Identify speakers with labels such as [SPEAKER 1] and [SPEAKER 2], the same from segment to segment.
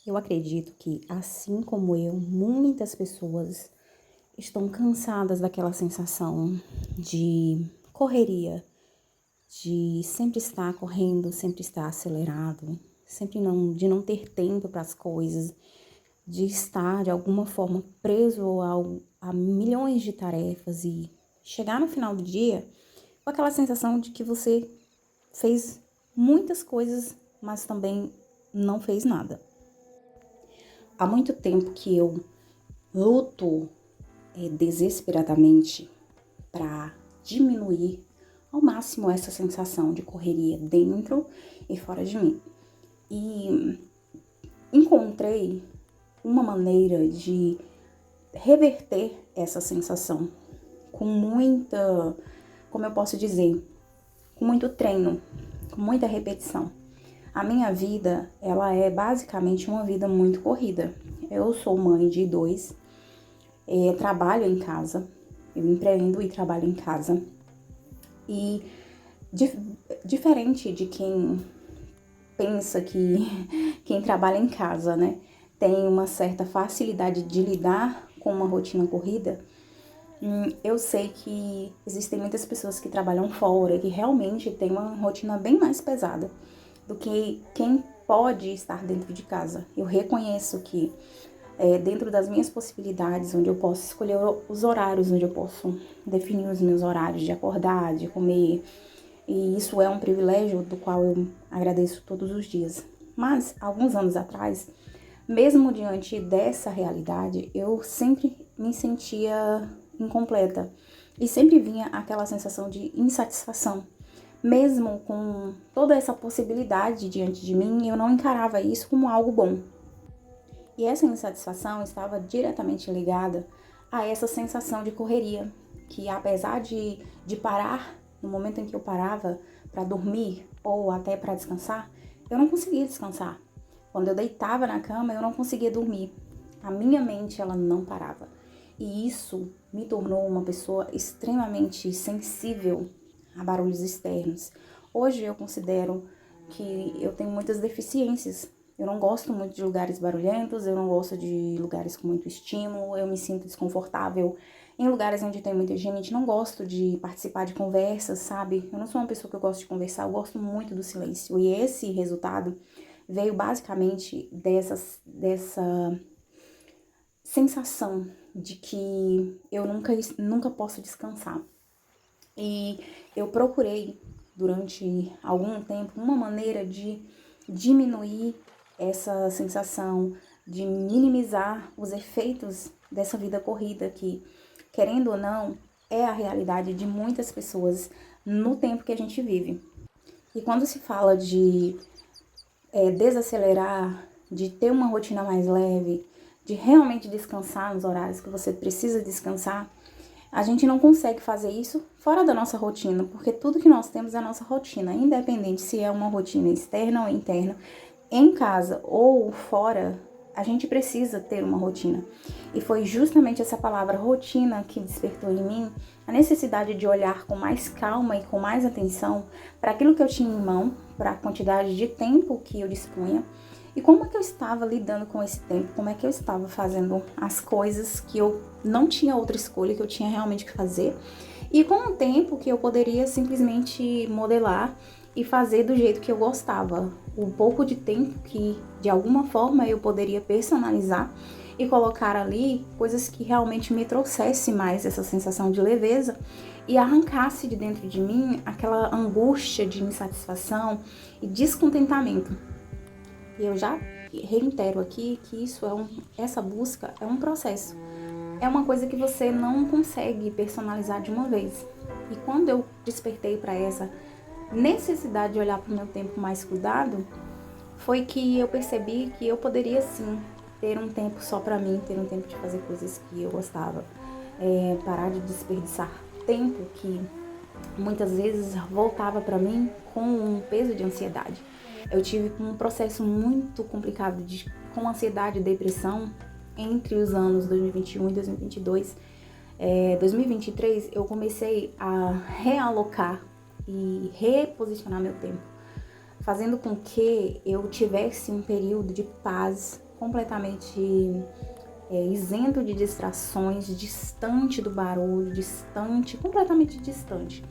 [SPEAKER 1] Eu acredito que, assim como eu, muitas pessoas estão cansadas daquela sensação de correria, de sempre estar correndo, sempre estar acelerado, de não ter tempo para as coisas, de estar de alguma forma preso a milhões de tarefas e chegar no final do dia com aquela sensação de que você fez muitas coisas, mas também não fez nada. Há muito tempo que eu luto desesperadamente para diminuir ao máximo essa sensação de correria dentro e fora de mim. E encontrei uma maneira de reverter essa sensação com muita, como eu posso dizer, com muito treino, com muita repetição. A minha vida, ela é basicamente uma vida muito corrida. Eu sou mãe de 2, trabalho em casa, eu empreendo e trabalho em casa. E diferente de quem pensa que quem trabalha em casa, né, tem uma certa facilidade de lidar com uma rotina corrida, eu sei que existem muitas pessoas que trabalham fora, que realmente têm uma rotina bem mais pesada do que quem pode estar dentro de casa. Eu reconheço que dentro das minhas possibilidades, onde eu posso escolher os horários, onde eu posso definir os meus horários de acordar, de comer, e isso é um privilégio do qual eu agradeço todos os dias. Mas, alguns anos atrás, mesmo diante dessa realidade, eu sempre me sentia incompleta e sempre vinha aquela sensação de insatisfação. Mesmo com toda essa possibilidade diante de mim, eu não encarava isso como algo bom. E essa insatisfação estava diretamente ligada a essa sensação de correria, que apesar de parar, no momento em que eu parava para dormir ou até para descansar, eu não conseguia descansar. Quando eu deitava na cama, eu não conseguia dormir. A minha mente, ela não parava. E isso me tornou uma pessoa extremamente sensível a barulhos externos. Hoje eu considero que eu tenho muitas deficiências. Eu não gosto muito de lugares barulhentos, eu não gosto de lugares com muito estímulo, eu me sinto desconfortável em lugares onde tem muita gente, não gosto de participar de conversas, sabe? Eu não sou uma pessoa que eu gosto de conversar, eu gosto muito do silêncio. E esse resultado veio basicamente dessa sensação de que eu nunca posso descansar. E eu procurei, durante algum tempo, uma maneira de diminuir essa sensação, de minimizar os efeitos dessa vida corrida que, querendo ou não, é a realidade de muitas pessoas no tempo que a gente vive. E quando se fala de desacelerar, de ter uma rotina mais leve, de realmente descansar nos horários que você precisa descansar, a gente não consegue fazer isso fora da nossa rotina, porque tudo que nós temos é a nossa rotina, independente se é uma rotina externa ou interna, em casa ou fora, a gente precisa ter uma rotina. E foi justamente essa palavra rotina que despertou em mim a necessidade de olhar com mais calma e com mais atenção para aquilo que eu tinha em mão, para a quantidade de tempo que eu dispunha e como é que eu estava lidando com esse tempo, como é que eu estava fazendo as coisas que eu não tinha outra escolha, que eu tinha realmente que fazer, e com um tempo que eu poderia simplesmente modelar e fazer do jeito que eu gostava. Um pouco de tempo que, de alguma forma, eu poderia personalizar e colocar ali coisas que realmente me trouxessem mais essa sensação de leveza e arrancasse de dentro de mim aquela angústia de insatisfação e descontentamento. E eu já reitero aqui que essa busca é um processo. É uma coisa que você não consegue personalizar de uma vez. E quando eu despertei para essa necessidade de olhar para o meu tempo mais cuidado, foi que eu percebi que eu poderia sim ter um tempo só para mim, ter um tempo de fazer coisas que eu gostava, parar de desperdiçar tempo que muitas vezes voltava para mim com um peso de ansiedade. Eu tive um processo muito complicado com ansiedade e depressão entre os anos 2021 e 2022. 2023 eu comecei a realocar e reposicionar meu tempo, fazendo com que eu tivesse um período de paz, completamente isento de distrações, distante do barulho, completamente distante.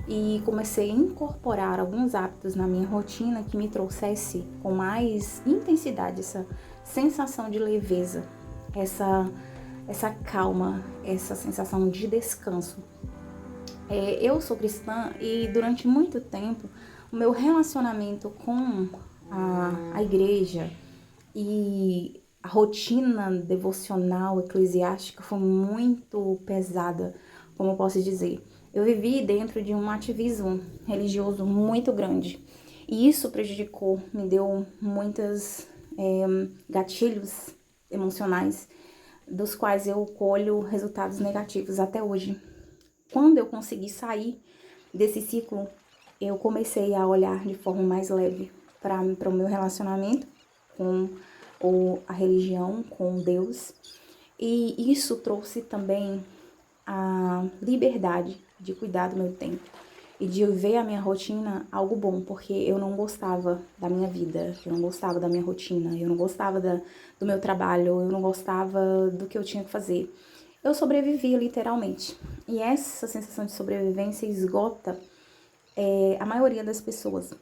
[SPEAKER 1] E comecei a incorporar alguns hábitos na minha rotina que me trouxesse com mais intensidade essa sensação de leveza, essa calma, essa sensação de descanso. Eu sou cristã e durante muito tempo o meu relacionamento com a igreja e a rotina devocional eclesiástica foi muito pesada, como eu posso dizer. Eu vivi dentro de um ativismo religioso muito grande e isso prejudicou, me deu muitos gatilhos emocionais dos quais eu colho resultados negativos até hoje. Quando eu consegui sair desse ciclo, eu comecei a olhar de forma mais leve para o meu relacionamento com a religião, com Deus. E isso trouxe também a liberdade de cuidar do meu tempo e de ver a minha rotina algo bom, porque eu não gostava da minha vida, eu não gostava da minha rotina, eu não gostava do meu trabalho, eu não gostava do que eu tinha que fazer. Eu sobrevivia literalmente. E essa sensação de sobrevivência esgota a maioria das pessoas.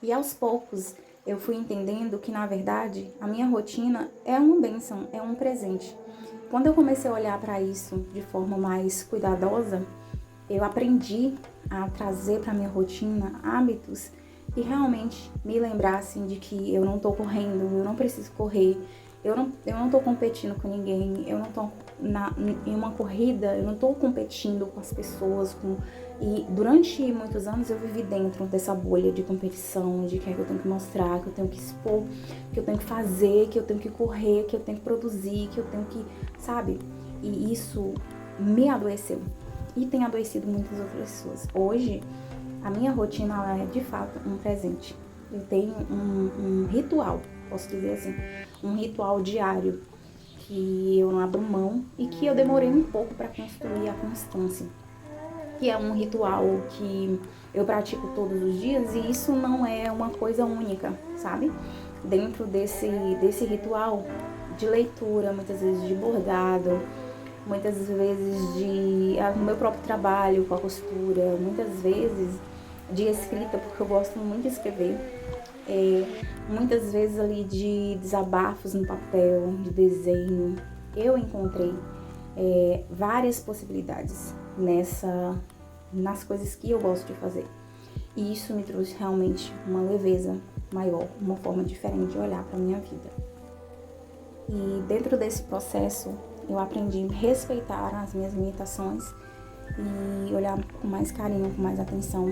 [SPEAKER 1] E aos poucos eu fui entendendo que, na verdade, a minha rotina é uma bênção, é um presente. Quando eu comecei a olhar para isso de forma mais cuidadosa, eu aprendi a trazer para minha rotina hábitos que realmente me lembrassem de que eu não estou correndo, eu não preciso correr, eu não tô competindo com ninguém, eu não tô em uma corrida, eu não tô competindo com as pessoas. E durante muitos anos eu vivi dentro dessa bolha de competição, de que é que eu tenho que mostrar, que eu tenho que expor, que eu tenho que fazer, que eu tenho que correr, que eu tenho que produzir, que eu tenho que, sabe? E isso me adoeceu. E tem adoecido muitas outras pessoas. Hoje, a minha rotina ela é de fato um presente. Eu tenho um ritual, posso dizer assim, um ritual diário que eu não abro mão e que eu demorei um pouco para construir a constância. Que é um ritual que eu pratico todos os dias e isso não é uma coisa única, sabe? Dentro desse ritual de leitura, muitas vezes de bordado, muitas vezes no meu próprio trabalho com a costura, muitas vezes de escrita, porque eu gosto muito de escrever, muitas vezes ali de desabafos no papel, de desenho. Eu encontrei várias possibilidades nas coisas que eu gosto de fazer. E isso me trouxe realmente uma leveza maior, uma forma diferente de olhar para a minha vida. E dentro desse processo, eu aprendi a respeitar as minhas limitações e olhar com mais carinho, com mais atenção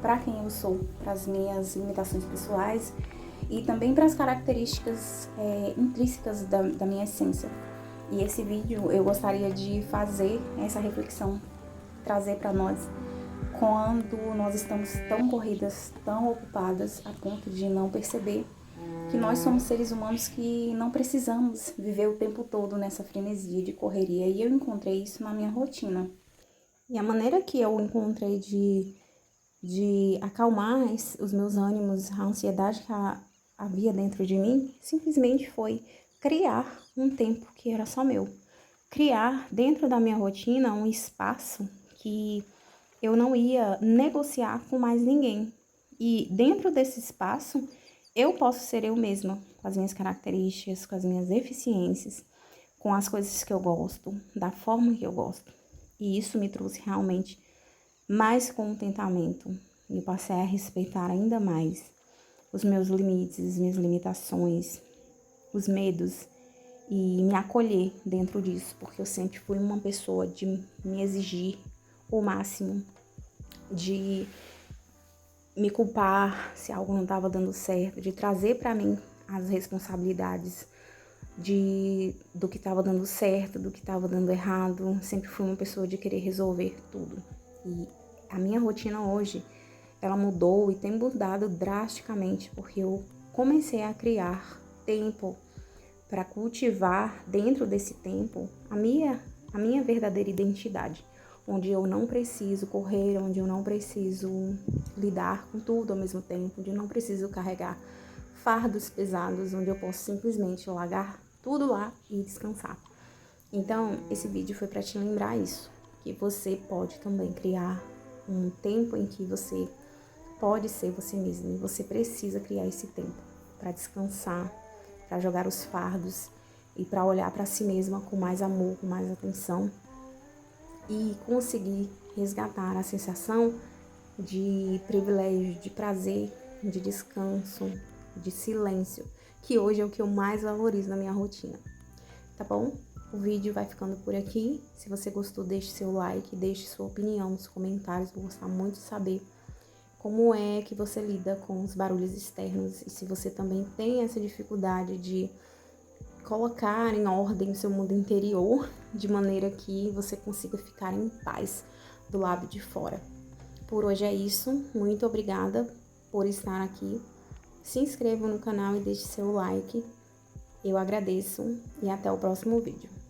[SPEAKER 1] para quem eu sou, para as minhas limitações pessoais e também para as características intrínsecas da minha essência. E esse vídeo eu gostaria de fazer essa reflexão, trazer para nós quando nós estamos tão corridas, tão ocupadas a ponto de não perceber que nós somos seres humanos que não precisamos viver o tempo todo nessa frenesia de correria. E eu encontrei isso na minha rotina. E a maneira que eu encontrei de acalmar os meus ânimos, a ansiedade que havia dentro de mim, simplesmente foi criar um tempo que era só meu. Criar dentro da minha rotina um espaço que eu não ia negociar com mais ninguém. E dentro desse espaço, eu posso ser eu mesma, com as minhas características, com as minhas eficiências, com as coisas que eu gosto, da forma que eu gosto. E isso me trouxe realmente mais contentamento. Eu passei a respeitar ainda mais os meus limites, as minhas limitações, os medos e me acolher dentro disso, porque eu sempre fui uma pessoa de me exigir o máximo, de me culpar se algo não estava dando certo, de trazer para mim as responsabilidades do que estava dando certo, do que estava dando errado. Sempre fui uma pessoa de querer resolver tudo. E a minha rotina hoje, ela mudou e tem mudado drasticamente, porque eu comecei a criar tempo para cultivar dentro desse tempo a minha verdadeira identidade, onde eu não preciso correr, onde eu não preciso lidar com tudo ao mesmo tempo, onde eu não preciso carregar fardos pesados, onde eu posso simplesmente largar tudo lá e descansar. Então, esse vídeo foi para te lembrar isso, que você pode também criar um tempo em que você pode ser você mesmo, e você precisa criar esse tempo para descansar, para jogar os fardos e para olhar para si mesma com mais amor, com mais atenção e conseguir resgatar a sensação de privilégio, de prazer, de descanso, de silêncio, que hoje é o que eu mais valorizo na minha rotina, tá bom? O vídeo vai ficando por aqui. Se você gostou, deixe seu like, deixe sua opinião nos comentários, vou gostar muito de saber como é que você lida com os barulhos externos e se você também tem essa dificuldade de colocar em ordem o seu mundo interior de maneira que você consiga ficar em paz do lado de fora. Por hoje é isso, muito obrigada por estar aqui. Se inscreva no canal e deixe seu like, eu agradeço e até o próximo vídeo.